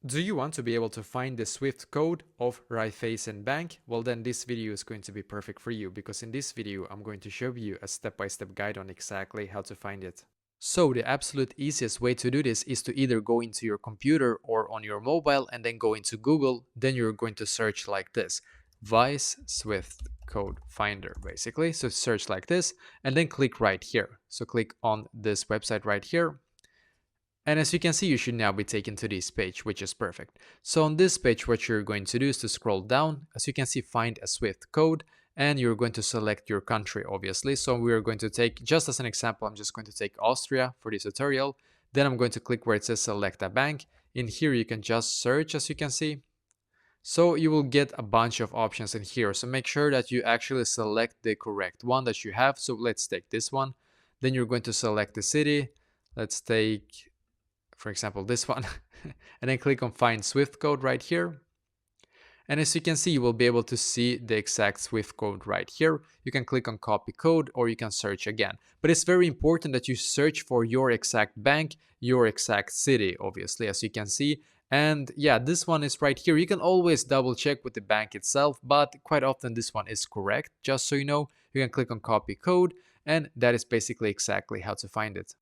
Do you want to be able to find the SWIFT code of Raiffeisen Bank? Well, then this video is going to be perfect for you, because in this video I'm going to show you a step-by-step guide on exactly how to find it. So the absolute easiest way to do this is to either go into your computer or on your mobile and then go into Google. Then you're going to search like this: Vice Swift Code Finder, basically. So search like this and then click right here. So click on this website right here. And as you can see, you should now be taken to this page, which is perfect. So on this page, what you're going to do is to scroll down. As you can see, find a Swift code, and you're going to select your country, obviously. So we're going to take, just as an example, I'm just going to take Austria for this tutorial. Then I'm going to click where it says select a bank. In here, you can just search, as you can see. So you will get a bunch of options in here. So make sure that you actually select the correct one that you have. So let's take this one. Then you're going to select the city. Let's take, for example, this one, and then click on find Swift code right here. And as you can see, you will be able to see the exact Swift code right here. You can click on copy code, or you can search again. But it's very important that you search for your exact bank, your exact city, obviously, as you can see. And yeah, this one is right here. You can always double check with the bank itself, but quite often this one is correct. Just so you know, you can click on copy code, and that is basically exactly how to find it.